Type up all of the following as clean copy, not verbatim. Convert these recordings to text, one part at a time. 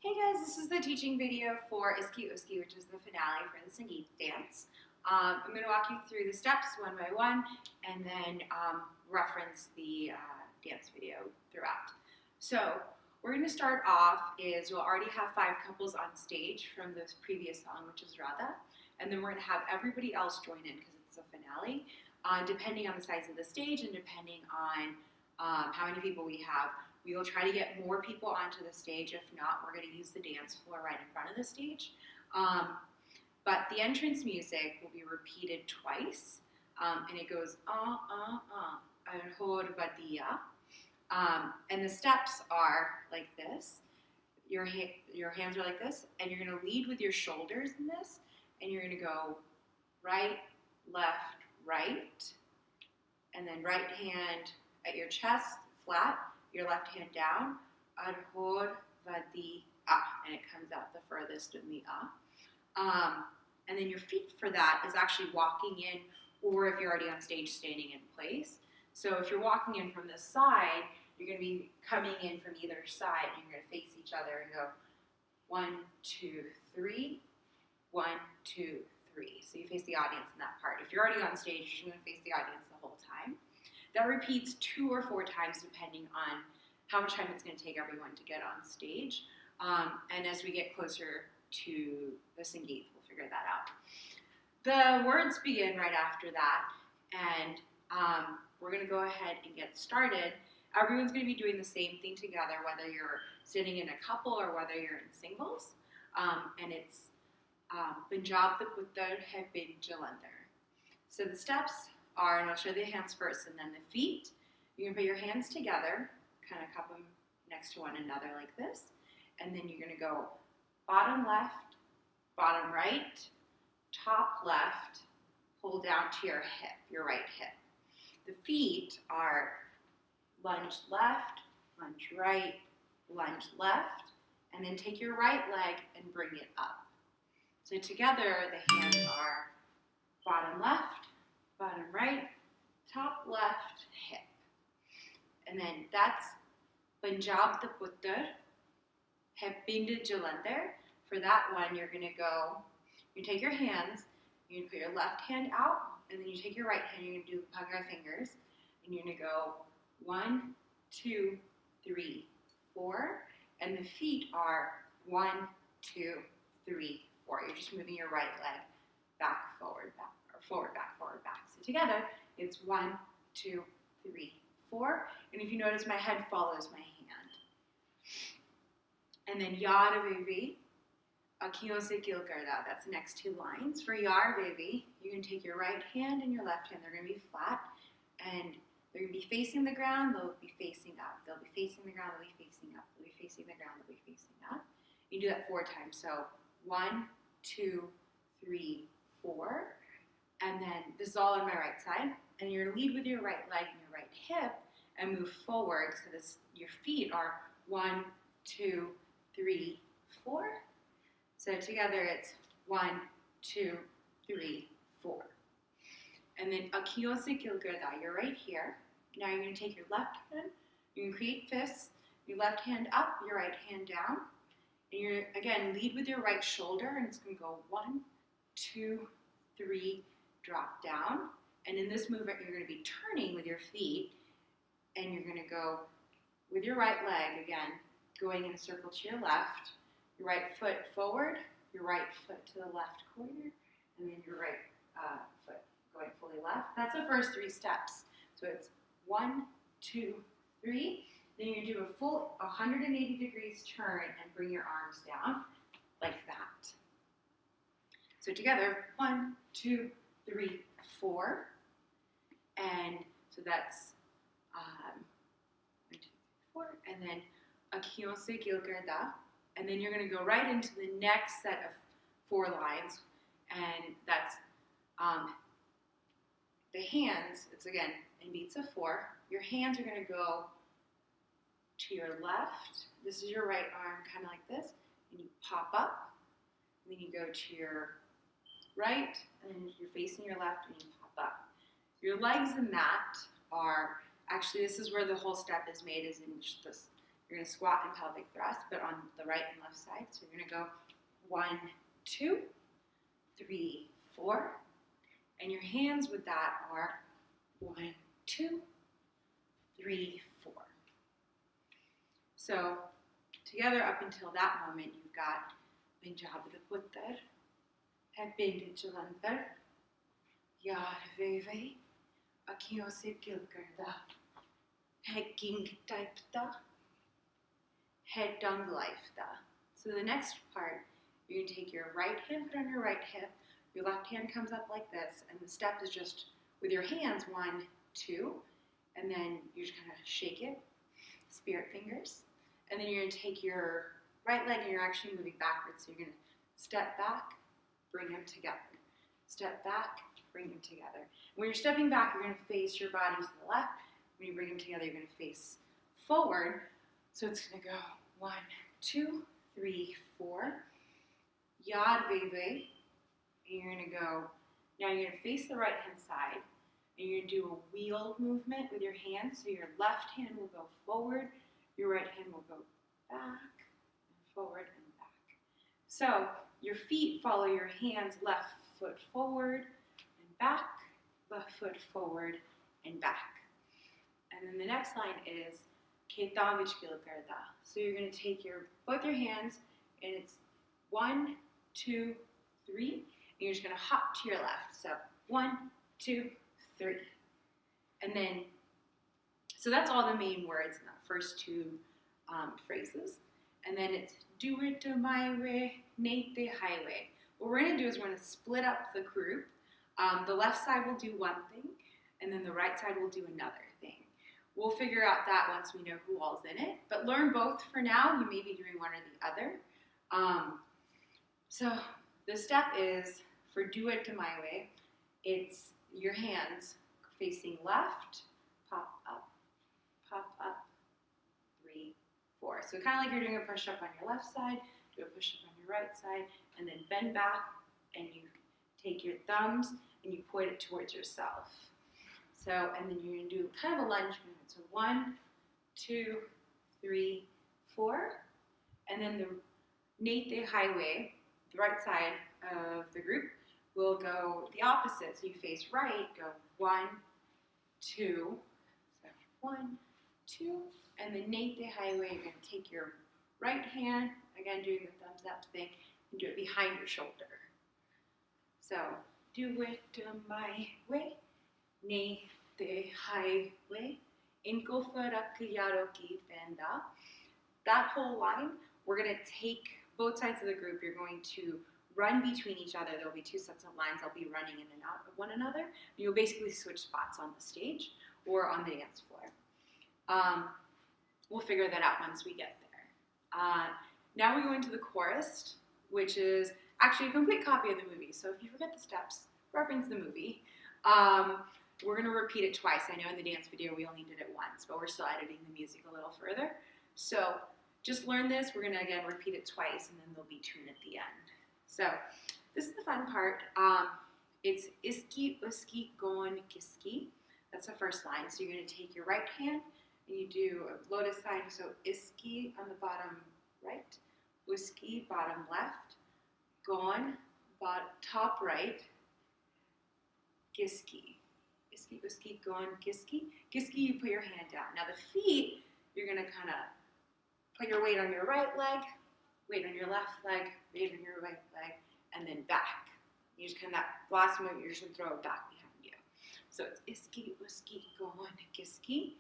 Hey guys, this is the teaching video for Iski, Uski, which is the finale for the Sangeet dance. I'm going to walk you through the steps one by one and then reference the dance video throughout. So we're going to start off is we'll already have 5 couples on stage from the previous song, which is Radha, and then we're going to have everybody else join in because it's a finale. Depending on the size of the stage and depending on how many people we have, we will try to get more people onto the stage. If not, we're going to use the dance floor right in front of the stage. But the entrance music will be repeated twice, and it goes Arhor Vadiya. And the steps are like this. Your hands are like this, and you're going to lead with your shoulders in this, and you're going to go right, left, right, and then right hand at your chest, flat, your left hand down, Arhor Vadiya, and it comes out the furthest in the and then your feet for that is actually walking in, or if you're already on stage, standing in place. So if you're walking in from the side, you're going to be coming in from either side, and you're going to face each other and go 1, 2, 3, 1, 2, 3. So you face the audience in that part. If you're already on stage, you're going to face the audience the whole time. That repeats 2 or 4 times depending on how much time it's going to take everyone to get on stage. And as we get closer to the Sangeet, we'll figure that out. The words begin right after that, and we're going to go ahead and get started. Everyone's going to be doing the same thing together, whether you're sitting in a couple or whether you're in singles. And it's Punjab the Puttar hai bin Jalandhar. So the steps are, and I'll show the hands first and then the feet. You're going to put your hands together, kind of cup them next to one another like this, and then you're going to go bottom left, bottom right, top left, pull down to your hip, your right hip. The feet are lunge left, lunge right, lunge left, and then take your right leg and bring it up. So together the hands are bottom left, bottom right, top left, hip. And then that's Punjab the Puttar hai bin Jalandhar. For that one, you're going to go, you take your hands, you're going to put your left hand out, and then you take your right hand, you're going to do the Bhagra fingers, and you're going to go 1, 2, 3, 4, and the feet are 1, 2, 3, 4. You're just moving your right leg back, forward, back, or forward, back, forward, back. So together, it's 1, 2, 3, 4. And if you notice, my head follows my hand. And then Yaar Baby, Akhiyon se Kil Karda. That's the next 2 lines. For Yaar Baby, you can take your right hand and your left hand. They're going to be flat, and they're going to be facing the ground. They'll be facing up. They'll be facing the ground. They'll be facing up. They'll be facing the ground. They'll be facing up. You do that 4 times. So 1, 2, 3, 4. And then this is all on my right side. And you're going to lead with your right leg and your right hip and move forward. So your feet are 1, 2, 3, 4. So together it's 1, 2, 3, 4. And then Akhiyon se Kil Karda, you're right here. Now you're going to take your left hand, you're going to create fists, your left hand up, your right hand down. And you're, again, lead with your right shoulder, and it's going to go 1, 2, 3, drop down. And in this movement, you're going to be turning with your feet, and you're going to go with your right leg, again, going in a circle to your left, your right foot forward, your right foot to the left corner, and then your right foot going fully left. That's the first 3 steps. So it's 1, 2, 3. Then you're going to do a full 180 degrees turn and bring your arms down like that. So together, 1, 2, 3, 4. And so that's 1, 2, 3, 4. And then Akhiyon se Kil Karda. And then you're going to go right into the next set of 4 lines. And that's the hands. It's again in beats of 4. Your hands are going to go to your left. This is your right arm, kind of like this. And you pop up. And then you go to your right. And then you're facing your left, and you pop up. Your legs in that are, actually this is where the whole step is made, is in this You're going to squat and pelvic thrust, but on the right and left side. So you're going to go 1, 2, 3, 4. And your hands with that are 1, 2, 3, 4. So together up until that moment, you've got Punjab the Putter, Hebbinde Jalandhar, Yaar Veve, Akhiyon se Kil Karda, Hai King Type Da, Head Dung Life Da. So the next part, you're going to take your right hand, put on your right hip, your left hand comes up like this, and the step is just with your hands, 1, 2, and then you just kind of shake it, spirit fingers, and then you're going to take your right leg and you're actually moving backwards. So you're going to step back, bring them together. Step back, bring them together. When you're stepping back, you're going to face your body to the left. When you bring them together, you're going to face forward. So it's going to go 1, 2, 3, 4. Yad Veve. And you're going to go, now you're going to face the right hand side. And you're going to do a wheel movement with your hands. So your left hand will go forward. Your right hand will go back, and forward, and back. So your feet follow your hands, left foot forward and back, left foot forward and back. And then the next line is Ketan vich kil karda. So you're going to take both your hands, and it's 1, 2, 3, and you're just going to hop to your left. So 1, 2, 3. And then, so that's all the main words in the first two phrases. And then it's do it my way, Nate the highway. What we're going to do is we're going to split up the group. The left side will do one thing, and then the right side will do another thing. We'll figure out that once we know who all's in it. But learn both for now. You may be doing one or the other. So the step is, for do it my way, it's your hands facing left, pop up, 3, 4. So kind of like you're doing a push-up on your left side, do a push-up on your right side, and then bend back, and you take your thumbs and you point it towards yourself. So, and then you're going to do kind of a lunge movement. So 1, 2, 3, 4. And then the Nate the highway, the right side of the group, will go the opposite. So you face right, go 1, 2, so 1, 2, and the Nate the highway, you're going to take your right hand, again doing the thumbs up thing, and do it behind your shoulder. So, do it my way, Nate the highway, inko farak yaro ki penda. That whole line, we're going to take both sides of the group, you're going to run between each other. There'll be 2 sets of lines. They'll be running in and out of one another. You'll basically switch spots on the stage or on the dance floor. We'll figure that out once we get there. Now we go into the chorus, which is actually a complete copy of the movie. So if you forget the steps, reference the movie. We're going to repeat it twice. I know in the dance video we only did it once, but we're still editing the music a little further. So just learn this. We're going to, again, repeat it twice, and then there'll be tune at the end. So this is the fun part. It's Iski, Uski, Gon, Kiski. That's the first line. So you're going to take your right hand and you do a lotus sign. So Iski on the bottom right, Uski bottom left, Gon top right, Kiski. Iski, Uski, Gon, Kiski. Kiski, you put your hand down. Now the feet, you're going to kind of put your weight on your right leg, weight on your left leg, weight on your right leg, and then back. You just kind of, that last move, you're just going to throw it back behind you. So it's Iski, Uski, Gon, Kiski.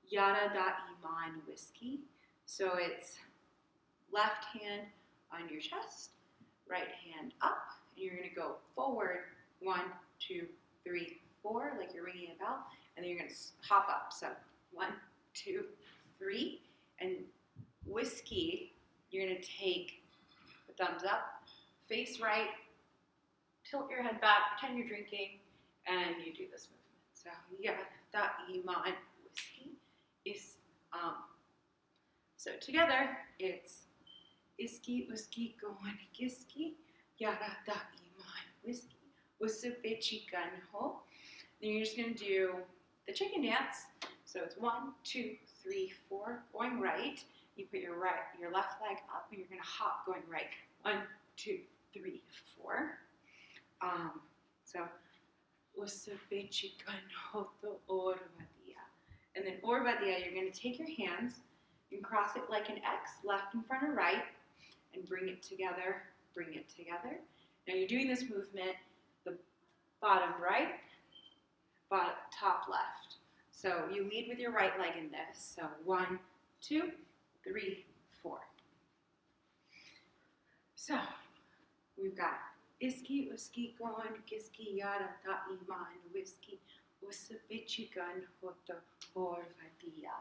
Yada da iman whiskey. So it's left hand on your chest, right hand up, and you're going to go forward 1, 2, 3, 4, like you're ringing a bell, and then you're going to hop up. So 1, 2, 3, and whiskey, you're going to take the thumbs up, face right, tilt your head back, pretend you're drinking, and you do this movement. So yeah, that iman whiskey is so together it's Iski, Uski, Gon, Kiski, Yada da iman whiskey, Usupe chicken ho. Then you're just going to do the chicken dance. So it's 1, 2, 3, 4. Going right. You put your left leg up, and you're gonna hop going right. 1, 2, 3, 4. So, and then orvadia, you're gonna take your hands and cross it like an X, left in front of right, and bring it together, bring it together. Now you're doing this movement, the bottom right, top left. So you lead with your right leg in this. So 1, 2, 3, 4. So we've got Iski, Uski, Gon, Giski, Yada, Da, Iman, Whiskey, Usabichigan, Hoto, Orvadia.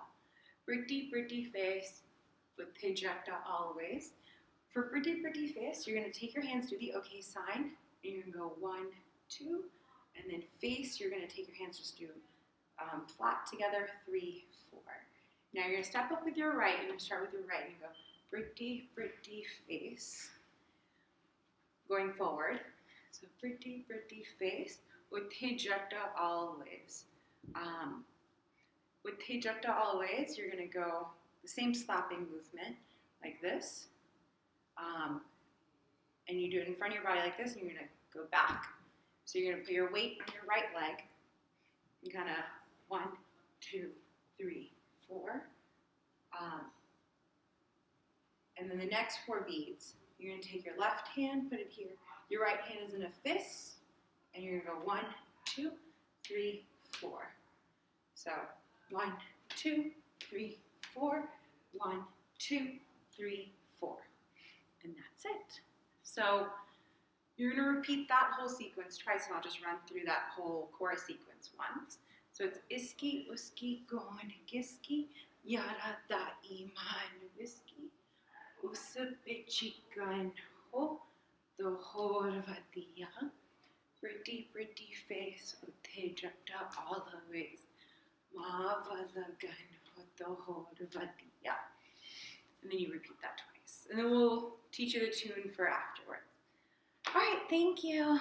Pretty face with Pijata always. For pretty face, you're going to take your hands, do the okay sign, and you're going to go 1, 2, and then face, you're going to take your hands, just do flat together, 3, 4. Now you're going to step up with your right, and you start with your right, and you go pretty face, going forward. So pretty face, with Pijata always. With Pijata always, you're going to go the same slapping movement, like this. And you do it in front of your body like this, and you're going to go back. So you're going to put your weight on your right leg, and kind of 1, 2, 3, 4. And then the next 4 beads, you're going to take your left hand, put it here. Your right hand is in a fist, and you're going to go 1, 2, 3, 4. So 1, 2, 3, 4. 1, 2, 3, 4. And that's it. So you're going to repeat that whole sequence twice, and I'll just run through that whole chorus sequence once. So it's Iski, Uski, Gon, Giski, Yada, Da, Iman, Whiskey, Usabichigan, Ho, the Horvadia, pretty face, Utejata always, Mavalagan, the Horvadia. And then you repeat that twice. And then we'll teach you the tune for afterwards. All right, thank you.